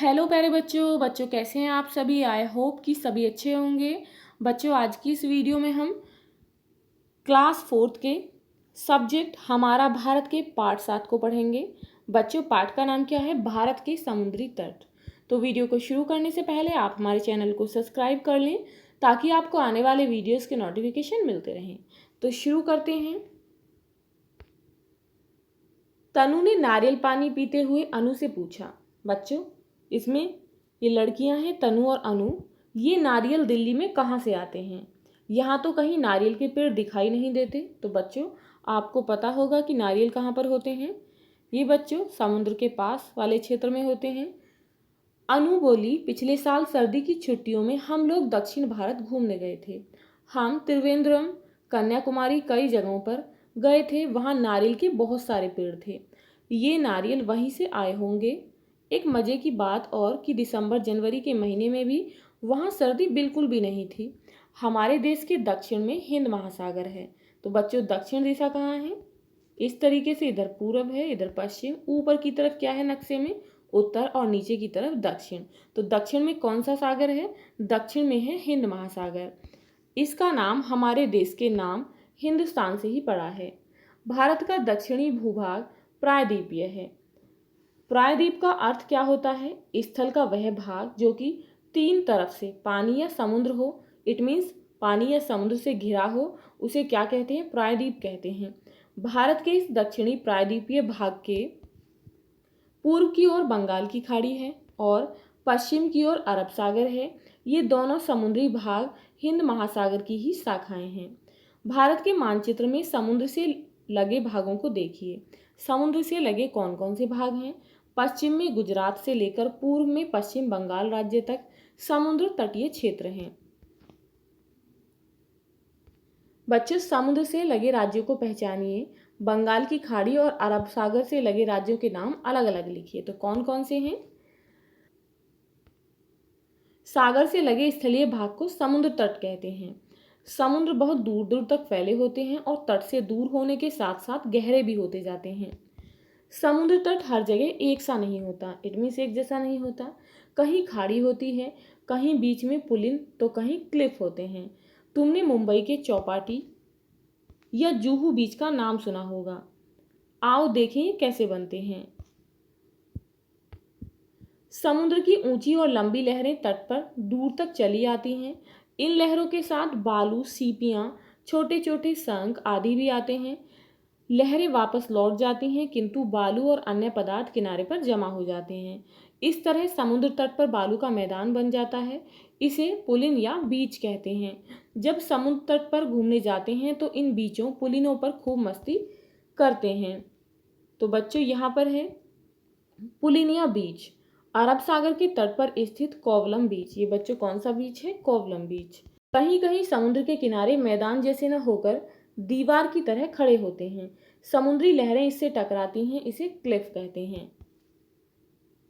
Hello प्यारे बच्चों कैसे हैं आप सभी। आई होप कि सभी अच्छे होंगे। बच्चों आज की इस वीडियो में हम क्लास 4th के सब्जेक्ट हमारा भारत के पाठ 7 को पढ़ेंगे। बच्चों पाठ का नाम क्या है? भारत के समुद्री तट। तो वीडियो को शुरू करने से पहले आप हमारे चैनल को सब्सक्राइब कर लें ताकि आपको आने वाले वीडियोस के नोटिफिकेशन मिलते रहें। तो शुरू करते हैं। तनु ने नारियल पानी पीते हुए अनु से पूछा। बच्चों इसमें ये लड़कियां हैं तनु और अनु। ये नारियल दिल्ली में कहाँ से आते हैं? यहाँ तो कहीं नारियल के पेड़ दिखाई नहीं देते। तो बच्चों आपको पता होगा कि नारियल कहाँ पर होते हैं। ये बच्चों समुद्र के पास वाले क्षेत्र में होते हैं। अनु बोली, पिछले साल सर्दी की छुट्टियों में हम लोग दक्षिण भारत घूमने गए थे। हम त्रिवेंद्रम, कन्याकुमारी कई जगहों पर गए थे। वहाँ नारियल के बहुत सारे पेड़ थे। ये नारियल वहीं से आए होंगे। एक मज़े की बात और कि दिसंबर जनवरी के महीने में भी वहाँ सर्दी बिल्कुल भी नहीं थी। हमारे देश के दक्षिण में हिंद महासागर है। तो बच्चों दक्षिण दिशा कहाँ है? इस तरीके से इधर पूरब है, इधर पश्चिम, ऊपर की तरफ क्या है नक्शे में? उत्तर, और नीचे की तरफ दक्षिण। तो दक्षिण में कौन सा सागर है? दक्षिण में है हिंद महासागर। इसका नाम हमारे देश के नाम हिंदुस्तान से ही पड़ा है। भारत का दक्षिणी भूभाग प्रायद्वीपीय है। प्रायद्वीप का अर्थ क्या होता है? स्थल का वह भाग जो कि 3 तरफ से पानी या समुद्र हो। इट मीन्स पानी या समुद्र से घिरा हो, उसे क्या कहते हैं? प्रायद्वीप कहते हैं। भारत के इस दक्षिणी प्रायद्वीपीय भाग के पूर्व की ओर बंगाल की खाड़ी है और पश्चिम की ओर अरब सागर है। ये दोनों समुद्री भाग हिंद महासागर की ही शाखाएं हैं। भारत के मानचित्र में समुद्र से लगे भागों को देखिए। समुद्र से लगे कौन कौन से भाग हैं? पश्चिम में गुजरात से लेकर पूर्व में पश्चिम बंगाल राज्य तक समुद्र तटीय क्षेत्र हैं। बच्चों समुद्र से लगे राज्यों को पहचानिए। बंगाल की खाड़ी और अरब सागर से लगे राज्यों के नाम अलग अलग लिखिए। तो कौन कौन से हैं? सागर से लगे स्थलीय भाग को समुद्र तट कहते हैं। समुद्र बहुत दूर दूर तक फैले होते हैं और तट से दूर होने के साथ साथ गहरे भी होते जाते हैं। समुद्र तट हर जगह एक सा नहीं होता। इट मीन्स एक जैसा नहीं होता। कहीं खाड़ी होती है, कहीं बीच में पुलिन, तो कहीं क्लिफ होते हैं। तुमने मुंबई के चौपाटी या जुहू बीच का नाम सुना होगा। आओ देखें कैसे बनते हैं। समुद्र की ऊंची और लंबी लहरें तट पर दूर तक चली आती हैं। इन लहरों के साथ बालू, सीपियां, छोटे छोटे शंख आदि भी आते हैं। लहरें वापस लौट जाती हैं किंतु बालू और अन्य पदार्थ किनारे पर जमा हो जाते हैं। इस तरह समुद्र तट पर बालू का मैदान बन जाता है। इसे पुलिन या बीच कहते हैं। जब समुद्र तट पर घूमने जाते हैं तो इन बीचों पुलिनों पर खूब मस्ती करते हैं। तो बच्चों यहाँ पर है पुलिन या बीच। अरब सागर के तट पर स्थित कोवलम बीच। ये बच्चों कौन सा बीच है? कोवलम बीच। कहीं कहीं समुद्र के किनारे मैदान जैसे न होकर दीवार की तरह खड़े होते हैं। समुद्री लहरें इससे टकराती हैं, इसे क्लिफ कहते हैं।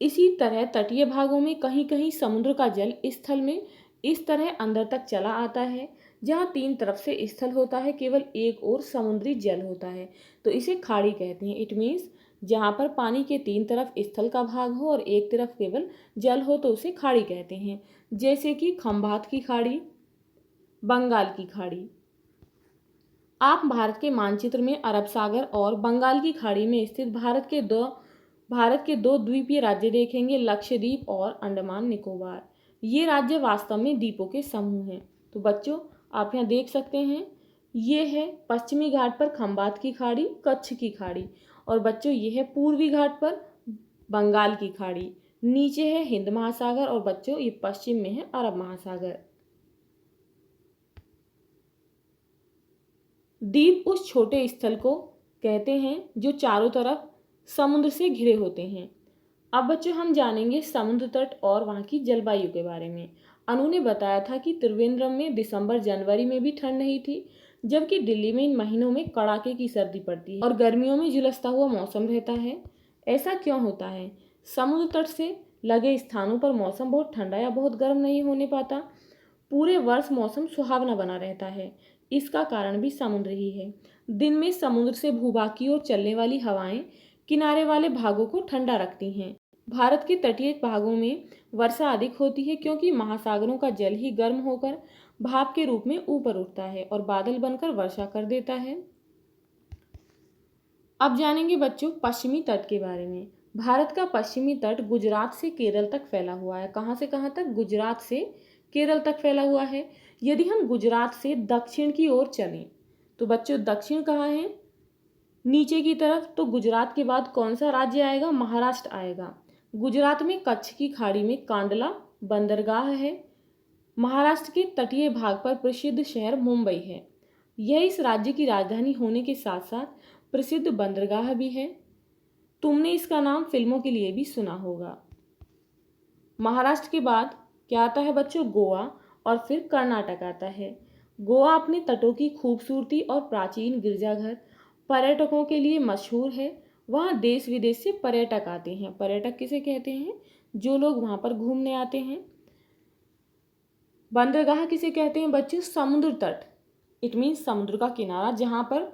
इसी तरह तटीय भागों में कहीं कहीं समुद्र का जल स्थल में इस तरह अंदर तक चला आता है। जहाँ 3 तरफ से स्थल होता है, केवल एक ओर समुद्री जल होता है, तो इसे खाड़ी कहते हैं। इट मीन्स जहाँ पर पानी के 3 तरफ स्थल का भाग हो और एक तरफ केवल जल हो तो उसे खाड़ी कहते हैं। जैसे कि खंभात की खाड़ी, बंगाल की खाड़ी। आप भारत के मानचित्र में अरब सागर और बंगाल की खाड़ी में स्थित भारत के दो द्वीपीय राज्य देखेंगे, लक्षद्वीप और अंडमान निकोबार। ये राज्य वास्तव में द्वीपों के समूह हैं। तो बच्चों आप यहाँ देख सकते हैं, ये है पश्चिमी घाट पर खंबात की खाड़ी, कच्छ की खाड़ी, और बच्चों ये है पूर्वी घाट पर बंगाल की खाड़ी। नीचे है हिंद महासागर और बच्चों ये पश्चिम में है अरब महासागर। द्वीप उस छोटे स्थल को कहते हैं जो चारों तरफ समुद्र से घिरे होते हैं। अब बच्चों हम जानेंगे समुद्र तट और वहाँ की जलवायु के बारे में। अनु ने बताया था कि त्रिवेंद्रम में दिसंबर जनवरी में भी ठंड नहीं थी, जबकि दिल्ली में इन महीनों में कड़ाके की सर्दी पड़ती है और गर्मियों में झुलसता हुआ मौसम रहता है। ऐसा क्यों होता है? समुद्र तट से लगे स्थानों पर मौसम बहुत ठंडा या बहुत गर्म नहीं होने पाता। पूरे वर्ष मौसम सुहावना बना रहता है। इसका कारण भी समुद्र ही है। दिन में समुद्र से भूभाग की ओर चलने वाली हवाएं किनारे वाले भागों को ठंडा रखती हैं, भारत के तटीय भागों में वर्षा अधिक होती है क्योंकि महासागरों का जल ही गर्म होकर भाप के रूप में ऊपर उठता है और बादल बनकर वर्षा कर देता है। अब जानेंगे बच्चों पश्चिमी तट के बारे में। भारत का पश्चिमी तट गुजरात से केरल तक फैला हुआ है। कहाँ से कहाँ तक? गुजरात से केरल तक फैला हुआ है। यदि हम गुजरात से दक्षिण की ओर चलें तो बच्चों दक्षिण कहाँ है? नीचे की तरफ। तो गुजरात के बाद कौन सा राज्य आएगा? महाराष्ट्र आएगा। गुजरात में कच्छ की खाड़ी में कांडला बंदरगाह है। महाराष्ट्र के तटीय भाग पर प्रसिद्ध शहर मुंबई है। यह इस राज्य की राजधानी होने के साथ साथ प्रसिद्ध बंदरगाह भी है। तुमने इसका नाम फिल्मों के लिए भी सुना होगा। महाराष्ट्र के बाद क्या आता है बच्चों? गोवा और फिर कर्नाटक आता है। गोवा अपने तटों की खूबसूरती और प्राचीन गिरजाघर पर्यटकों के लिए मशहूर है। वहाँ देश विदेश से पर्यटक आते हैं। पर्यटक किसे कहते हैं? जो लोग वहाँ पर घूमने आते हैं। बंदरगाह किसे कहते हैं बच्चों? समुद्र तट। इट मीन्स समुद्र का किनारा जहाँ पर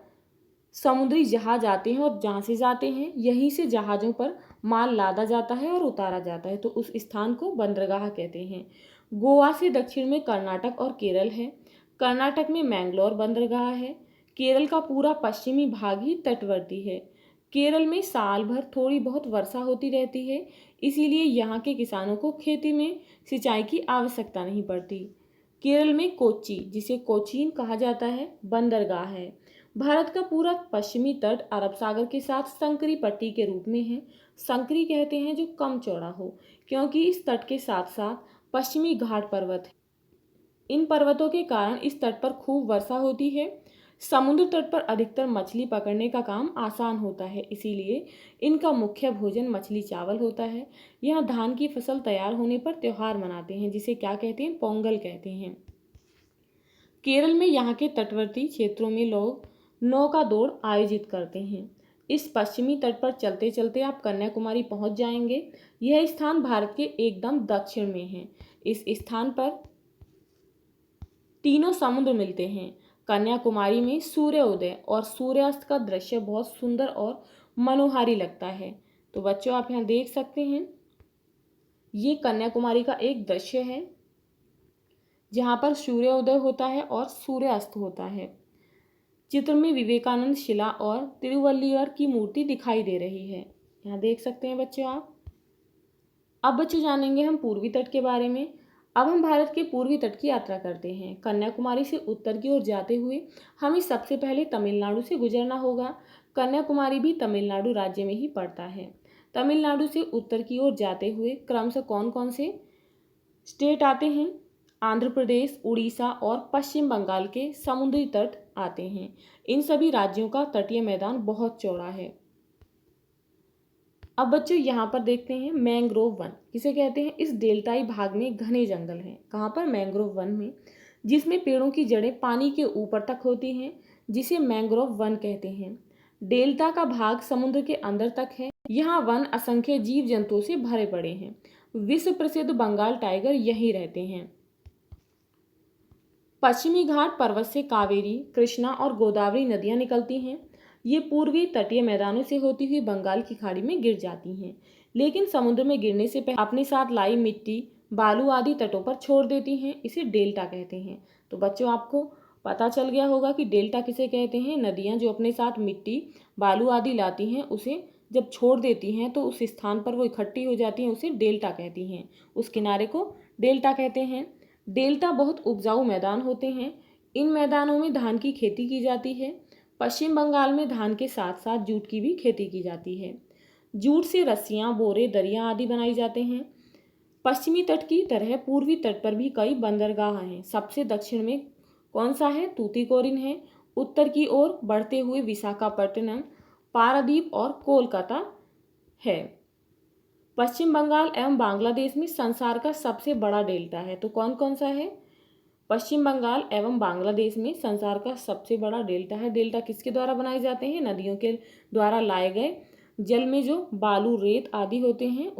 समुद्री जहाज आते हैं और जहाँ से जाते हैं यहीं से जहाज़ों पर माल लादा जाता है और उतारा जाता है, तो उस स्थान को बंदरगाह कहते हैं। गोवा से दक्षिण में कर्नाटक और केरल है। कर्नाटक में मैंगलोर बंदरगाह है। केरल का पूरा पश्चिमी भाग ही तटवर्ती है। केरल में साल भर थोड़ी बहुत वर्षा होती रहती है, इसीलिए यहाँ के किसानों को खेती में सिंचाई की आवश्यकता नहीं पड़ती। केरल में कोच्चि, जिसे कोचीन कहा जाता है, बंदरगाह है। भारत का पूरा पश्चिमी तट अरब सागर के साथ संकरी पट्टी के रूप में है। संकरी कहते हैं जो कम चौड़ा हो, क्योंकि इस तट के साथ साथ पश्चिमी घाट पर्वत है। इन पर्वतों के कारण इस तट पर खूब वर्षा होती है। समुद्र तट पर अधिकतर मछली पकड़ने का काम आसान होता है, इसीलिए इनका मुख्य भोजन मछली चावल होता है। यहाँ धान की फसल तैयार होने पर त्योहार मनाते हैं, जिसे क्या कहते हैं? पोंगल कहते हैं। केरल में यहाँ के तटवर्ती क्षेत्रों में लोग नौका दौड़ आयोजित करते हैं। इस पश्चिमी तट पर चलते चलते आप कन्याकुमारी पहुँच जाएंगे। यह स्थान भारत के एकदम दक्षिण में है। इस स्थान पर तीनों समुद्र मिलते हैं। कन्याकुमारी में सूर्योदय और सूर्यास्त का दृश्य बहुत सुंदर और मनोहारी लगता है। तो बच्चों आप यहाँ देख सकते हैं, ये कन्याकुमारी का एक दृश्य है जहाँ पर सूर्योदय होता है और सूर्यास्त होता है। चित्र में विवेकानंद शिला और तिरुवल्लियर की मूर्ति दिखाई दे रही है, यहाँ देख सकते हैं बच्चों आप। अब बच्चों जानेंगे हम पूर्वी तट के बारे में। अब हम भारत के पूर्वी तट की यात्रा करते हैं। कन्याकुमारी से उत्तर की ओर जाते हुए हमें सबसे पहले तमिलनाडु से गुजरना होगा। कन्याकुमारी भी तमिलनाडु राज्य में ही पड़ता है। तमिलनाडु से उत्तर की ओर जाते हुए क्रमशः कौन कौन से स्टेट आते हैं? आंध्र प्रदेश, उड़ीसा और पश्चिम बंगाल के समुद्री तट आते हैं। इन सभी राज्यों का तटीय मैदान बहुत चौड़ा है। अब बच्चों यहाँ पर देखते हैं मैंग्रोव वन किसे कहते हैं? इस डेल्टाई भाग में घने जंगल हैं। कहाँ पर? मैंग्रोव वन में, जिसमें पेड़ों की जड़ें पानी के ऊपर तक होती हैं, जिसे मैंग्रोव वन कहते हैं। डेल्टा का भाग समुद्र के अंदर तक है। यहाँ वन असंख्य जीव जंतुओं से भरे पड़े हैं। विश्व प्रसिद्ध बंगाल टाइगर यहीं रहते हैं। पश्चिमी घाट पर्वत से कावेरी, कृष्णा और गोदावरी नदियाँ निकलती हैं। ये पूर्वी तटीय मैदानों से होती हुई बंगाल की खाड़ी में गिर जाती हैं, लेकिन समुद्र में गिरने से पहले अपने साथ लाई मिट्टी, बालू आदि तटों पर छोड़ देती हैं। इसे डेल्टा कहते हैं। तो बच्चों आपको पता चल गया होगा कि डेल्टा किसे कहते हैं। नदियाँ जो अपने साथ मिट्टी, बालू आदि लाती हैं, उसे जब छोड़ देती हैं तो उस स्थान पर वो इकट्ठी हो जाती हैं, उसे डेल्टा कहती हैं। उस किनारे को डेल्टा कहते हैं। डेल्टा बहुत उपजाऊ मैदान होते हैं। इन मैदानों में धान की खेती की जाती है। पश्चिम बंगाल में धान के साथ साथ जूट की भी खेती की जाती है। जूट से रस्सियाँ, बोरे, दरिया आदि बनाई जाते हैं। पश्चिमी तट की तरह पूर्वी तट पर भी कई बंदरगाह हैं। सबसे दक्षिण में कौन सा है? तूतीकोरिन है। उत्तर की ओर बढ़ते हुए विशाखापट्टनम, पारादीप और कोलकाता है। पश्चिम बंगाल एवं बांग्लादेश में संसार का सबसे बड़ा डेल्टा है। तो कौन कौन सा है? पश्चिम बंगाल एवं बांग्लादेश में संसार का सबसे बड़ा डेल्टा है। डेल्टा किसके द्वारा बनाए जाते हैं? नदियों के द्वारा लाए गए जल में जो बालू, रेत आदि होते हैं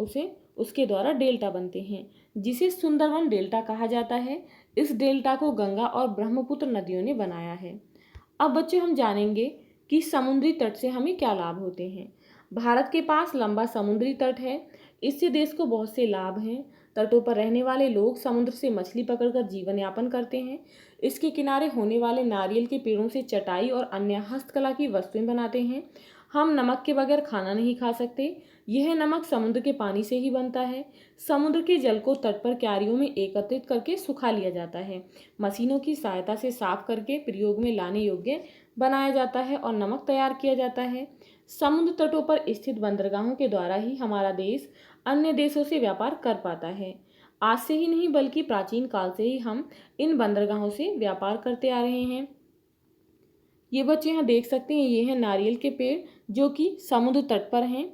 उसके द्वारा डेल्टा बनते हैं, जिसे सुंदरवन डेल्टा कहा जाता है। इस डेल्टा को गंगा और ब्रह्मपुत्र नदियों ने बनाया है। अब बच्चों हम जानेंगे कि समुद्री तट से हमें क्या लाभ होते हैं। भारत के पास लंबा समुद्री तट है। इससे देश को बहुत से लाभ हैं। तटों पर रहने वाले लोग समुद्र से मछली पकड़कर जीवन यापन करते हैं। इसके किनारे होने वाले नारियल के पेड़ों से चटाई और अन्य हस्तकला की वस्तुएं बनाते हैं। हम नमक के बगैर खाना नहीं खा सकते। यह नमक समुद्र के पानी से ही बनता है। समुद्र के जल को तट पर क्यारियों में एकत्रित करके सुखा लिया जाता है। मशीनों की सहायता से साफ करके प्रयोग में लाने योग्य बनाया जाता है और नमक तैयार किया जाता है। समुद्र तटों पर स्थित बंदरगाहों के द्वारा ही हमारा देश अन्य देशों से व्यापार कर पाता है। आज से ही नहीं बल्कि प्राचीन काल से ही हम इन बंदरगाहों से व्यापार करते आ रहे हैं। ये बच्चे यहाँ देख सकते हैं, ये हैं नारियल के पेड़ जो कि समुद्र तट पर हैं।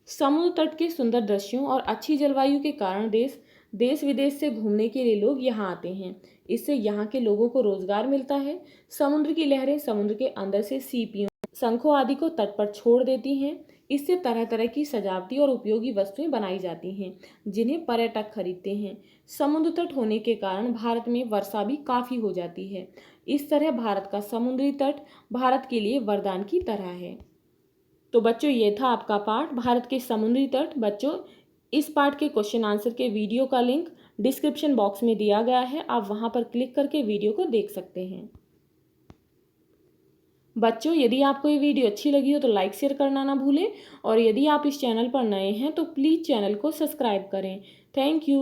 समुद्र तट के सुंदर दृश्यों और अच्छी जलवायु के कारण देश विदेश से घूमने के लिए लोग यहाँ आते हैं। इससे यहाँ के लोगों को रोजगार मिलता है। समुद्र की लहरें समुद्र के अंदर से सीपियों, शंखों आदि को तट पर छोड़ देती हैं। इससे तरह तरह की सजावटी और उपयोगी वस्तुएं बनाई जाती हैं जिन्हें पर्यटक खरीदते हैं। समुद्र तट होने के कारण भारत में वर्षा भी काफ़ी हो जाती है। इस तरह भारत का समुद्री तट भारत के लिए वरदान की तरह है। तो बच्चों, ये था आपका पाठ भारत के समुद्री तट। बच्चों, इस पाठ के क्वेश्चन आंसर के वीडियो का लिंक डिस्क्रिप्शन बॉक्स में दिया गया है। आप वहां पर क्लिक करके वीडियो को देख सकते हैं। बच्चों, यदि आपको ये वीडियो अच्छी लगी हो तो लाइक शेयर करना ना भूलें और यदि आप इस चैनल पर नए हैं तो प्लीज़ चैनल को सब्सक्राइब करें। Thank you.